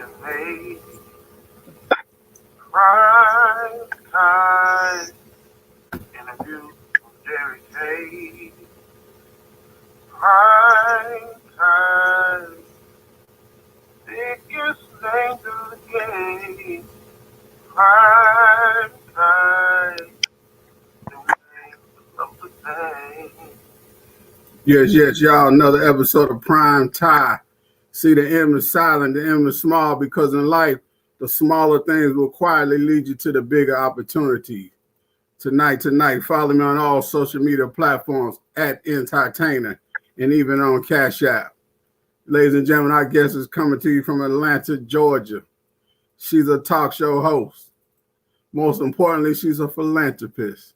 Derrick Hayes. Prime time interview with Derrick Hayes. Prime time. Biggest name to the game. Prime time. The name of the day. Yes, y'all. Another episode of Prime Time. See, the M is silent, the M is small, because in life, the smaller things will quietly lead you to the bigger opportunities. Tonight, follow me on all social media platforms at Entertainer and even on Cash App. Ladies and gentlemen, our guest is coming to you from Atlanta, Georgia. She's a talk show host. Most importantly, she's a philanthropist.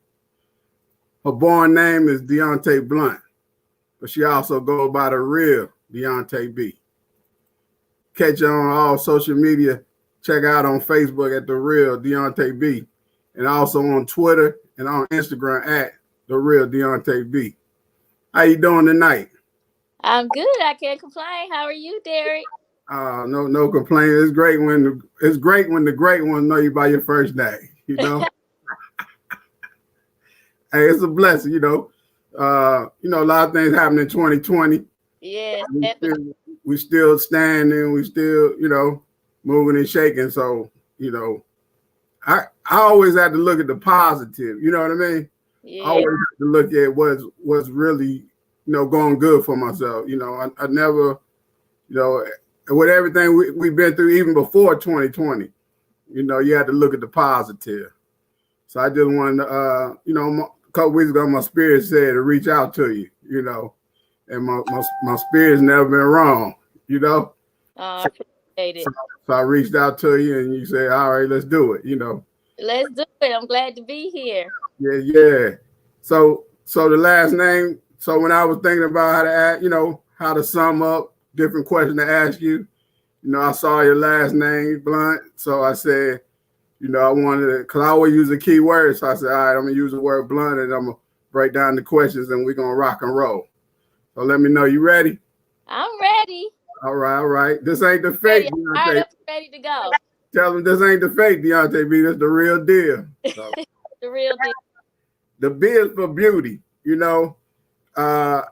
Her born name is Deonta Blount, but she also goes by the real Deonta B. Catch her on all social media. Check out on Facebook at The Real Deonta B. And also on Twitter and on Instagram at The Real Deonta B. How you doing tonight? I'm good. I can't complain. How are you, Derrick? No complaint. It's great when the great ones know you by your first name, you know. Hey, it's a blessing, you know. A lot of things happened in 2020. Yes, definitely. We still standing, we still, moving and shaking. So, I always have to look at the positive, you know what I mean? Yeah. I always have to look at what's really, going good for myself. I never, with everything we've been through, even before 2020, you had to look at the positive. So I just wanted to, a couple weeks ago, my spirit said to reach out to you, and my spirit's never been wrong, I appreciate it. So I reached out to you and you said, all right, let's do it, Let's do it. I'm glad to be here. Yeah. So the last name, so when I was thinking about how to add, how to sum up different questions to ask you, I saw your last name, Blount. So I said, I wanted to, because I always use a key word. So I said, all right, I'm going to use the word Blount and I'm going to break down the questions and we're going to rock and roll. So let me know. You ready? I'm ready. All right. This ain't the fake Deonta. Ready to go. Tell them this ain't the fake Deonta B. This the real deal. So, the real deal. The B is for beauty. I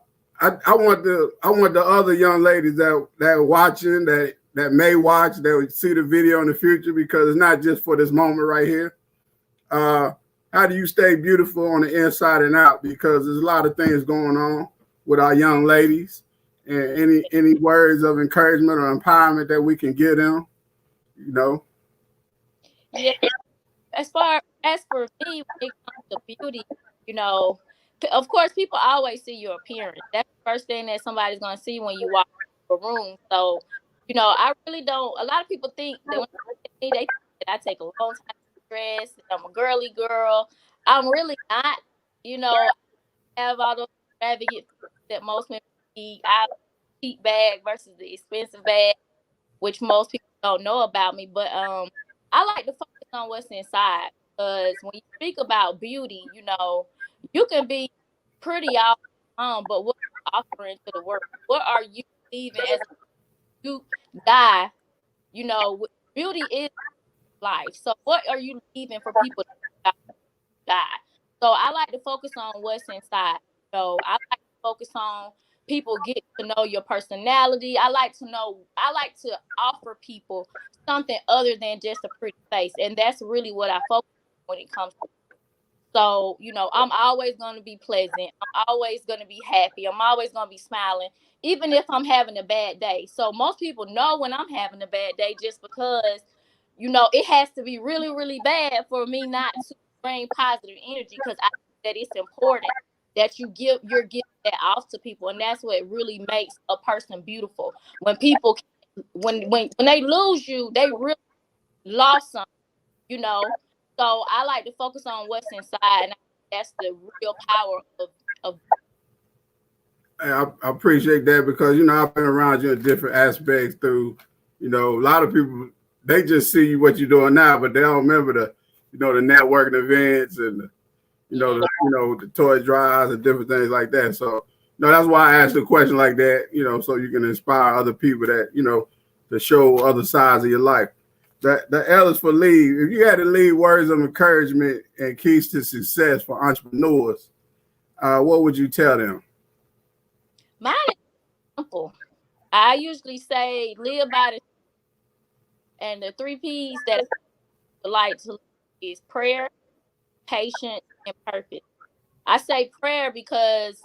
want the other young ladies that are watching, that may watch, that would see the video in the future, because it's not just for this moment right here. How do you stay beautiful on the inside and out? Because there's a lot of things going on with our young ladies, and any words of encouragement or empowerment that we can give them, Yeah. As for me, when it comes to beauty, of course, people always see your appearance. That's the first thing that somebody's going to see when you walk into a room. So, I really don't. A lot of people think that when they see me, they think that I take a long time to dress. I'm a girly girl. I'm really not. I have all those extravagant that most women need. I have a cheap bag versus the expensive bag, which most people don't know about me. But I like to focus on what's inside, because when you speak about beauty, you can be pretty all on, but what are you offering to the world? What are you leaving as you die? Beauty is life. So what are you leaving for people to die? So I like to focus on what's inside. So I like to focus on people get to know your personality. I like to offer people something other than just a pretty face. And that's really what I focus on when it comes to. So, I'm always going to be pleasant. I'm always going to be happy. I'm always going to be smiling, even if I'm having a bad day. So most people know when I'm having a bad day, just because, it has to be really, really bad for me not to bring positive energy, because I think that it's important that you're giving that off to people. And that's what really makes a person beautiful. When people, when they lose you, they really lost something, So I like to focus on what's inside, and that's the real power of. I appreciate that, because I've been around you in different aspects through, a lot of people, they just see what you're doing now, but they don't remember the networking events and the toy drives and different things like that. So that's why I asked a question like that, so you can inspire other people that to show other sides of your life. The L is for lead. If you had to lead words of encouragement and keys to success for entrepreneurs, what would you tell them? Mine is simple. I usually say live by the, and the 3 P's that I like to is prayer, patience, and purpose. I say prayer because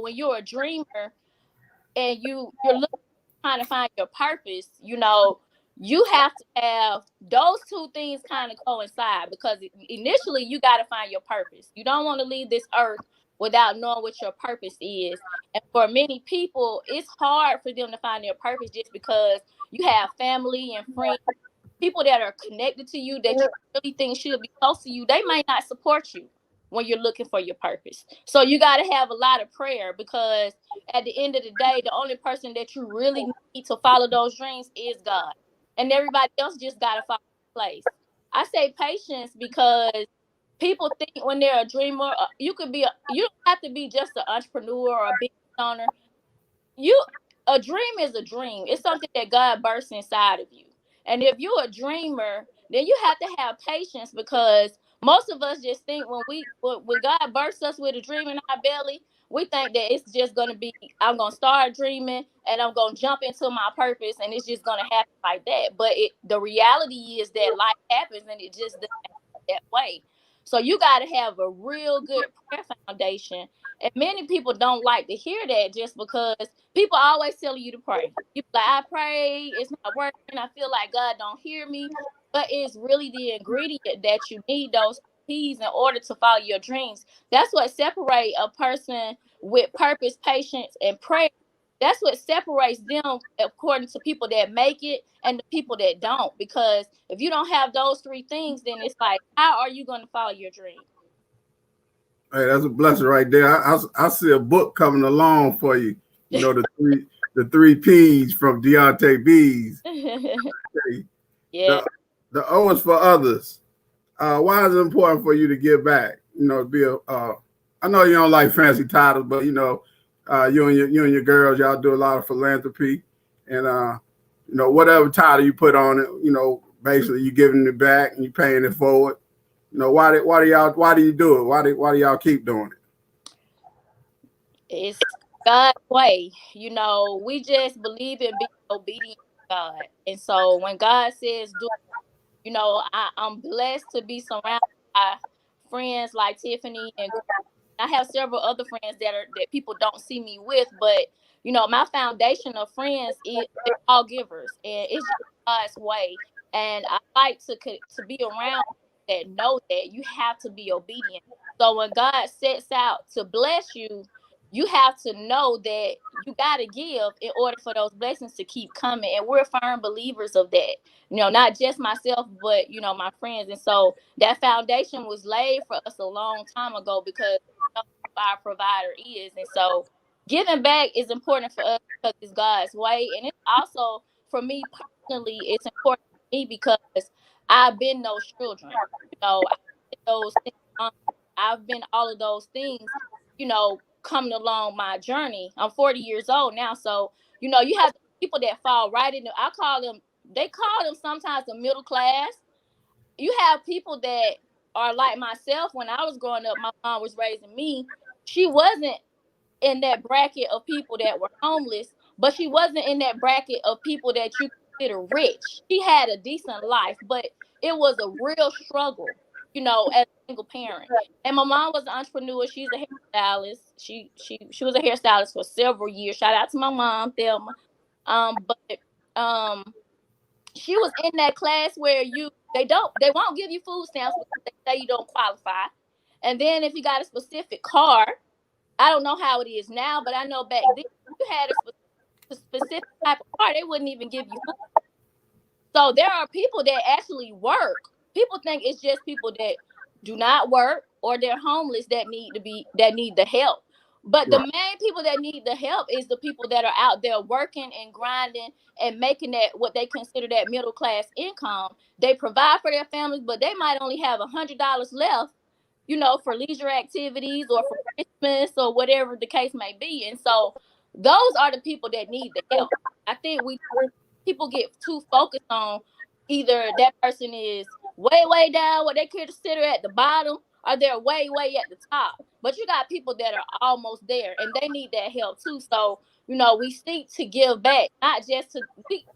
when you're a dreamer and you're looking, trying to find your purpose, you have to have those two things kind of coincide, because initially you got to find your purpose. You don't want to leave this earth without knowing what your purpose is. And for many people, it's hard for them to find their purpose just because you have family and friends, people that are connected to you that you really think should be close to you. They might not support you when you're looking for your purpose. So you got to have a lot of prayer, because at the end of the day, the only person that you really need to follow those dreams is God. And everybody else just got to follow place. I say patience because people think when they're a dreamer, you don't have to be just an entrepreneur or a business owner. you a dream is a dream. It's something that God bursts inside of you. And if you're a dreamer, then you have to have patience, because most of us just think when God bursts us with a dream in our belly, we think that it's just gonna be, I'm gonna start dreaming and I'm gonna jump into my purpose and it's just gonna happen like that. But the reality is that life happens and it just doesn't happen that way. So you gotta have a real good prayer foundation. And many people don't like to hear that, just because people always tell you to pray. You be like, I pray, it's not working, I feel like God don't hear me. But it's really the ingredient that you need, those keys, in order to follow your dreams. That's what separates a person with purpose, patience, and prayer. That's what separates them according to people that make it and the people that don't. Because if you don't have those three things, then it's like, how are you going to follow your dream? Hey, that's a blessing right there. I see a book coming along for you. You know, the three P's from Deonta B's. Yeah. The O is for others. Why is it important for you to give back? You know, be a. I know you don't like fancy titles, but you and your girls, y'all do a lot of philanthropy, and whatever title you put on it, basically you giving it back and you paying it forward. Why do you do it? Why do y'all keep doing it? It's God's way. We just believe in being obedient to God. And so when God says do, I'm blessed to be surrounded by friends like Tiffany, and I have several other friends that people don't see me with, but my foundation of friends is they're all givers, and it's just God's way. And I like to be around that know that you have to be obedient. So when God sets out to bless you, you have to know that you got to give in order for those blessings to keep coming. And we're firm believers of that. Not just myself, but my friends. And so that foundation was laid for us a long time ago, because our provider is. And so giving back is important for us because it's God's way. And it's also, for me personally, it's important for me because I've been those children. I've been those things. I've been all of those things, coming along my journey. I'm 40 years old now. So, you have people that fall right in they call them sometimes the middle class. You have people that are like myself. When I was growing up, my mom was raising me. She wasn't in that bracket of people that were homeless, but she wasn't in that bracket of people that you consider rich. She had a decent life, but it was a real struggle, as a single parent. And my mom was an entrepreneur. She's a hairstylist. She was a hairstylist for several years. Shout out to my mom, Thelma. But she was in that class where they won't give you food stamps because they say you don't qualify. And then if you got a specific car, I don't know how it is now, but I know back then you had a specific type of car, they wouldn't even give you food. So there are people that actually work. People think it's just people that do not work or they're homeless that need the help. But the main people that need the help is the people that are out there working and grinding and making that what they consider that middle class income. They provide for their families, but they might only have $100 left, for leisure activities or for Christmas or whatever the case may be. And so those are the people that need the help. I think people get too focused on either that person is way down, what they consider at the bottom, or they're way at the top. But you got people that are almost there, and they need that help too. So we seek to give back, not just to.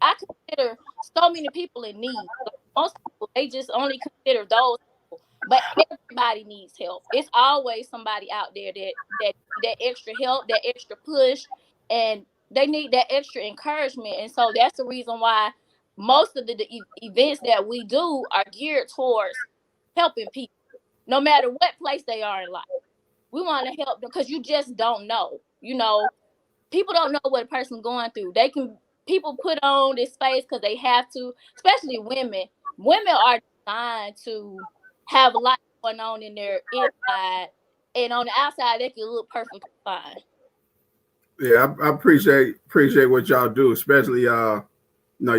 I consider so many people in need. Like most people, they just only consider those people, but everybody needs help. It's always somebody out there that extra help, that extra push, and they need that extra encouragement. And so that's the reason why most of the events that we do are geared towards helping people, no matter what place they are in life. We want to help them because you just don't know. People don't know what a person's going through. People put on this face because they have to, especially women. Women are designed to have a lot going on in their inside, and on the outside they can look perfectly fine. Yeah, I appreciate what y'all do, especially your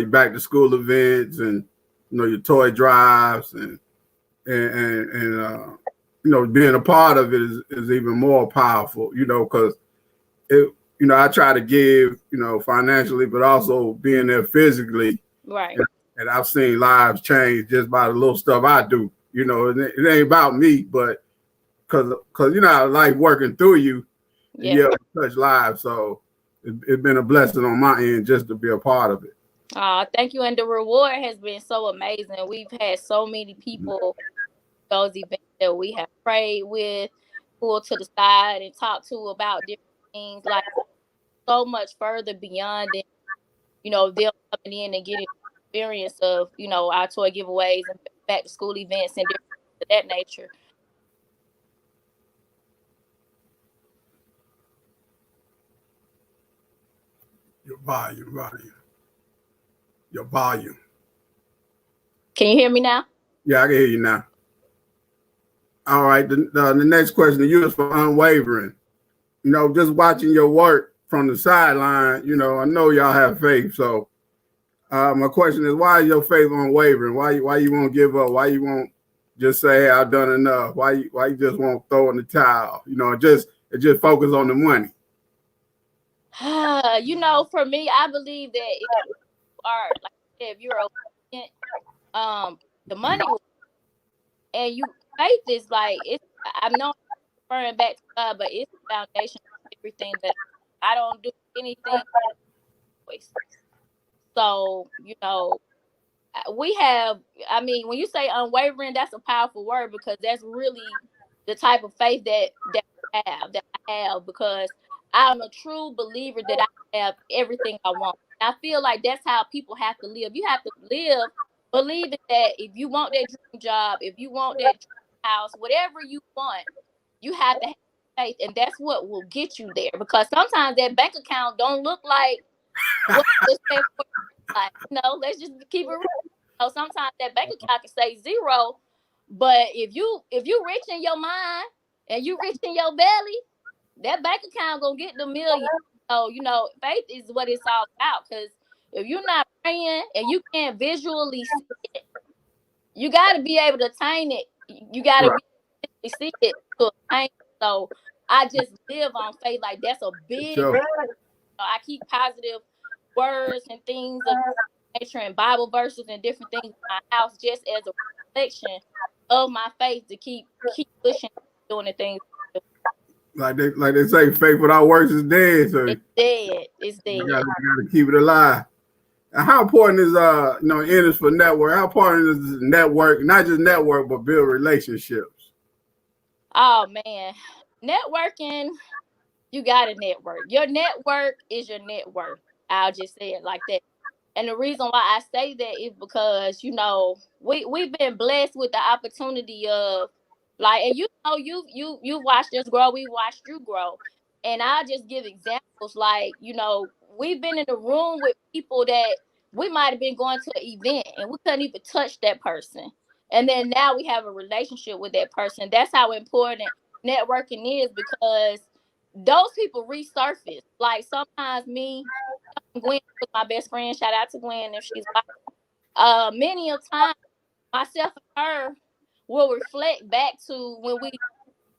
back to school events and your toy drives and being a part of it is even more powerful, because it I try to give financially, but also being there physically, right? And I've seen lives change just by the little stuff I do. It ain't about me, but because I like working through you, and Yeah. touch lives. So it's been a blessing on my end just to be a part of it. Thank you. And the reward has been so amazing. We've had so many people, those events that we have prayed with, pulled to the side and talked to about different things, like so much further beyond it, them coming in and getting experience of, our toy giveaways and back to school events and different things of that nature. Your volume. Can you hear me now? Yeah, I can hear you now. All right. The next question to you is for unwavering. Just watching your work from the sideline, I know y'all have faith. So my question is, why is your faith unwavering? Why you won't give up? Why you won't just say, hey, I've done enough? Why you just won't throw in the towel? Just focus on the money. For me, I believe that if you are, like I said, if you're obedient, the money will, and faith is like, I'm not referring back to God, but it's the foundation of everything that I don't do anything. So, we have, when you say unwavering, that's a powerful word, because that's really the type of faith that I have, because I'm a true believer that I have everything I want. I feel like that's how people have to live. You have to live believing that if you want that dream job, if you want that dream house, whatever you want, you have to have faith, and that's what will get you there. Because sometimes that bank account don't look like what it's saying for. Like, let's just keep it real. Sometimes that bank account can say zero, but if you rich in your mind and you rich in your belly, that bank account gonna get the million. So faith is what it's all about. Because if you're not praying and you can't visually see it, you got to be able to attain it. You got to be see it to attain it. So I just live on faith. Like, that's a big. Sure. I keep positive words and things of nature and Bible verses and different things in my house, just as a reflection of my faith, to keep pushing, doing the things. Like they say, faith without works is dead. So it's dead. It's dead. You gotta keep it alive. And how important is Innings for network? How important is network? Not just network, but build relationships. Oh man, networking. You got to network. Your network is your net worth. I'll just say it like that. And the reason why I say that is because, we've been blessed with the opportunity of, like, and you watched us grow, we watched you grow. And I'll just give examples, like, we've been in a room with people that we might have been going to an event and we couldn't even touch that person. And then now we have a relationship with that person. That's how important networking is, because those people resurface. Like, sometimes me, Gwen was my best friend. Shout out to Gwen if she's watching. Many a time, myself and her will reflect back to when we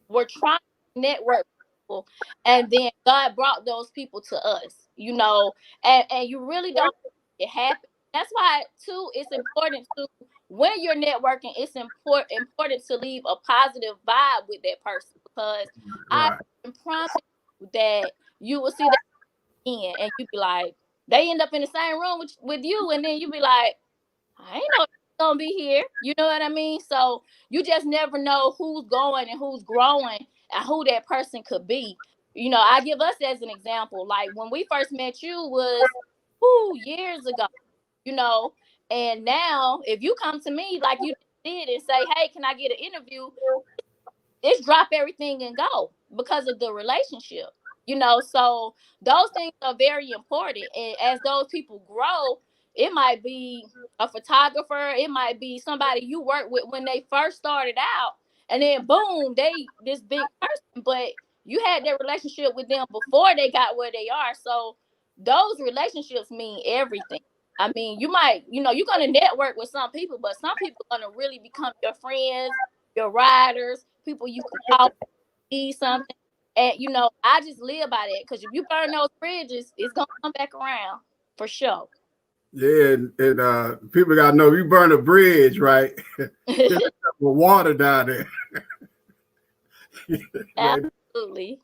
were trying to network people, and then God brought those people to us. And you really don't it happen. That's why too it's important to, when you're networking, it's important to leave a positive vibe with that person, because I Right. can promise you that you will see that in, and you be like, they end up in the same room with you, and then you be like, I ain't know it's gonna be here. You know what I mean? So you just never know who's going and who's growing and who that person could be. You know, I give us as an example. Like when we first met you was years ago, you know, and now if you come to me like you did and say, hey, can I get an interview? It's drop everything and go because of the relationship, you know. So those things are very important, and as those people grow, it might be a photographer, it might be somebody you worked with when they first started out, and then boom, they this big person, but you had that relationship with them before they got where they are. So those relationships mean everything. I mean, you might, you know, you're going to network with some people, but some people are going to really become your friends, your riders, people you can call, need something. And, you know, I just live by that, because if you burn those bridges, it's going to come back around for sure. Yeah, and people gotta know you burn a bridge, right? With water down there. Man, Absolutely.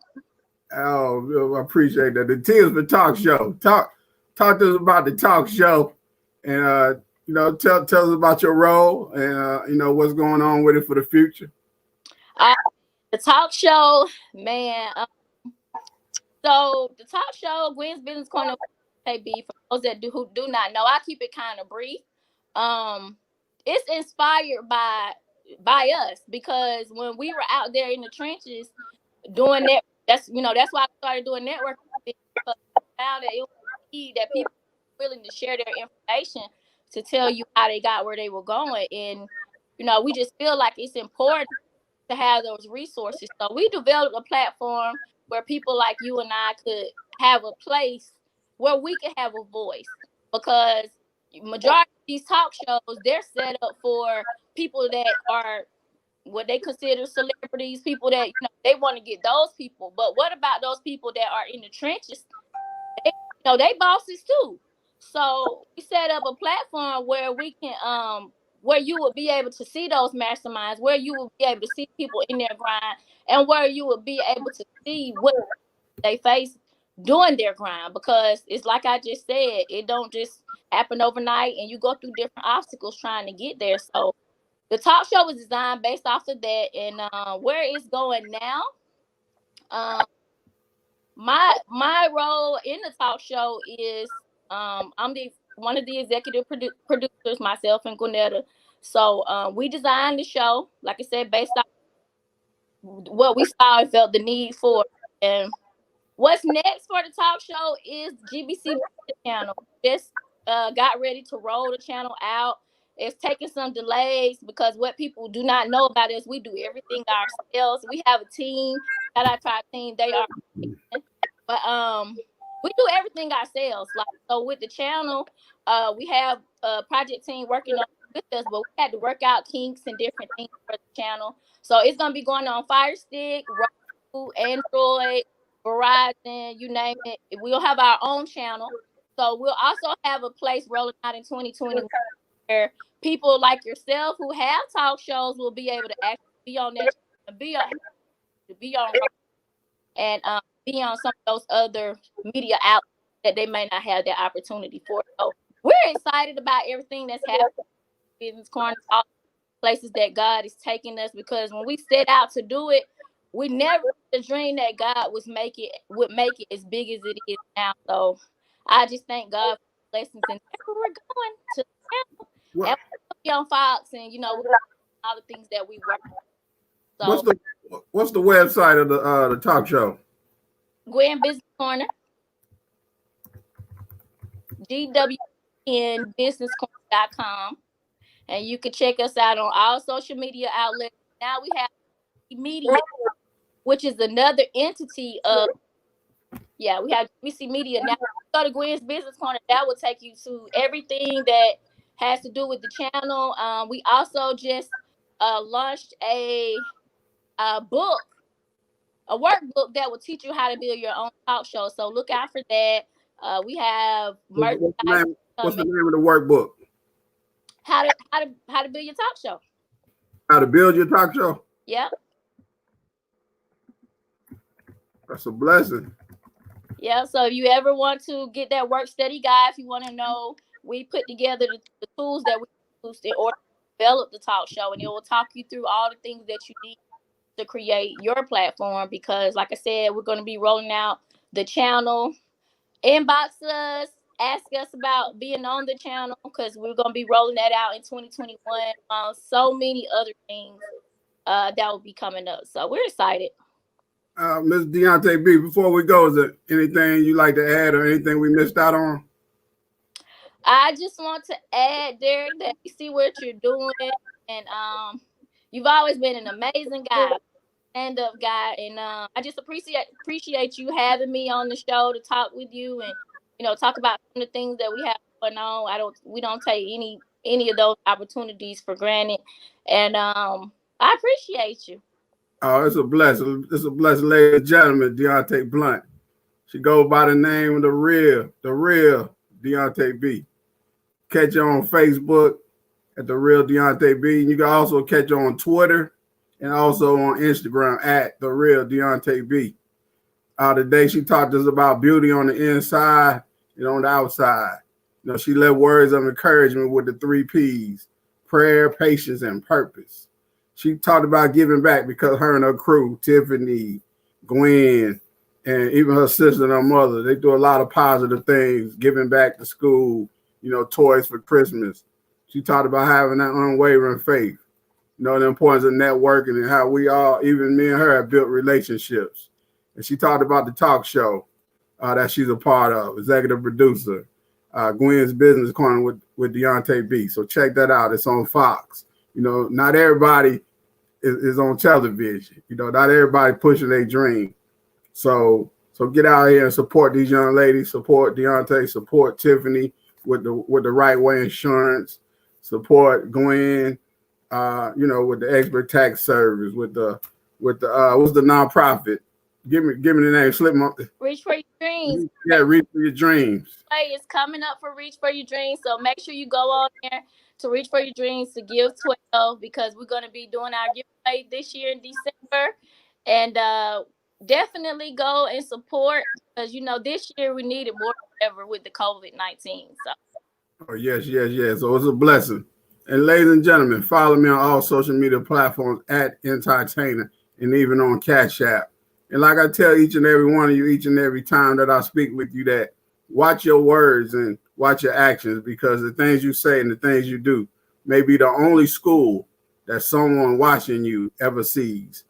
oh, I appreciate that. The TImE talk show. Talk to us about the talk show, and you know, tell us about your role, and you know what's going on with it for the future. Uh, the talk show, man. So the talk show, Gwen's Business Corner, KB, for those that who do not know, I keep it kind of brief. Um, it's inspired by us, because when we were out there in the trenches doing that, that's why I started doing networking, because I found that it was key that people were willing to share their information to tell you how they got where they were going. And you know, we just feel like it's important to have those resources. So we developed a platform where people like you and I could have a place where we can have a voice, because majority of these talk shows, they're set up for people that are what they consider celebrities, people that, you know, they want to get those people. But what about those people that are in the trenches? They, you know, they bosses too. So we set up a platform where we can where you would be able to see those masterminds, where you will be able to see people in their grind, and where you would be able to see what they face doing their grind. Because it's like I just said, it don't just happen overnight, and you go through different obstacles trying to get there. So the talk show was designed based off of that, and where it's going now. Um, my role in the talk show is I'm the one of the executive producers, myself and Gwinnetta. So we designed the show, like I said, based on what we saw and felt the need for. And what's next for the talk show is GBC channel. Just got ready to roll the channel out. It's taking some delays, because what people do not know about is we do everything ourselves. We have a team. Shout out to our team. They are, but we do everything ourselves. Like, so with the channel, we have a project team working on with us, but we had to work out kinks and different things for the channel. So it's gonna be going on Fire Stick, Roku, Android, Verizon, you name it. We'll have our own channel. So we'll also have a place rolling out in 2020 where people like yourself who have talk shows will be able to actually be on that, be on and be on some of those other media outlets that they may not have that opportunity for. So we're excited about everything that's happening in Business Corner, all places that God is taking us, because when we set out to do it, we never had a dream that God would make it as big as it is now. So I just thank God for the blessings, and that's where we're going to now. What And we'll be on Fox, and you know, all the things that we work. what's So the website of the talk show? Gwen Business Corner, GWNBusinessCorner.com, and you can check us out on all social media outlets. Now we have media, which is another entity of, we have GBC Media. Now go to Gwen's Business Corner, that will take you to everything that has to do with the channel. We also just launched a book, a workbook that will teach you how to build your own talk show. So look out for that. We have What's the merchandise. What's the name of the workbook? How to build your talk show. How to build your talk show? Yep. That's a blessing. Yeah, so if you ever want to get that work study guide, if you want to know, we put together the tools that we use in order to develop the talk show, and it will talk you through all the things that you need to create your platform. Because like I said, we're going to be rolling out the channel. Inbox us, ask us about being on the channel, because we're going to be rolling that out in 2021. So many other things that will be coming up. So we're excited. Ms. Deonta B, before we go, is there anything you like to add or anything we missed out on? I just want to add, Derrick, that you see what you're doing, and you've always been an amazing guy, stand-up guy, and I just appreciate you having me on the show to talk with you and talk about some of the things that we have going on. We don't take any of those opportunities for granted, and I appreciate you. Oh, it's a blessing. It's a blessing, ladies and gentlemen. Deonta Blount. She goes by the name of the real Deonta B. Catch her on Facebook at the real Deonta B. And you can also catch her on Twitter and also on Instagram at the real Deonta B. Today she talked to us about beauty on the inside and on the outside. She left words of encouragement with the 3 P's: prayer, patience, and purpose. She talked about giving back because her and her crew, Tiffany, Gwen, and even her sister and her mother, they do a lot of positive things, giving back to school, toys for Christmas. She talked about having that unwavering faith, the importance of networking and how we all, even me and her, have built relationships. And she talked about the talk show that she's a part of, executive producer, Gwen's Business Corner with Deonta B. So check that out. It's on Fox. Not everybody is on television. Not everybody pushing their dream. So get out here and support these young ladies. Support Deonta. Support Tiffany with the Right Way Insurance. Support Gwen. With the Expert Tax Service. With the what's the nonprofit? Give me the name. Slip my. Reach for your dreams. Yeah, reach for your dreams. It's coming up for Reach for Your Dreams. So make sure you go on there to Reach for Your Dreams to give 12, because we're going to be doing our giveaway this year in December. And definitely go and support, because this year we need it more than ever with the COVID-19. So. Oh, yes. So it's a blessing. And ladies and gentlemen, follow me on all social media platforms at Entertainer and even on Cash App. And like I tell each and every one of you, each and every time that I speak with you, that watch your words and watch your actions, because the things you say and the things you do may be the only school that someone watching you ever sees.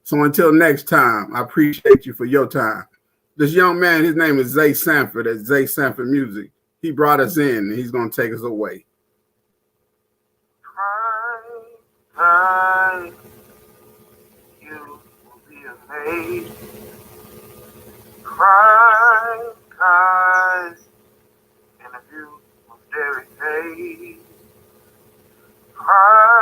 So until next time, I appreciate you for your time. This young man, his name is Zay Sanford at Zay Sanford Music. He brought us in and he's going to take us away. Time, you will be amazed. Prime time, interview with Derrick Hayes. Prime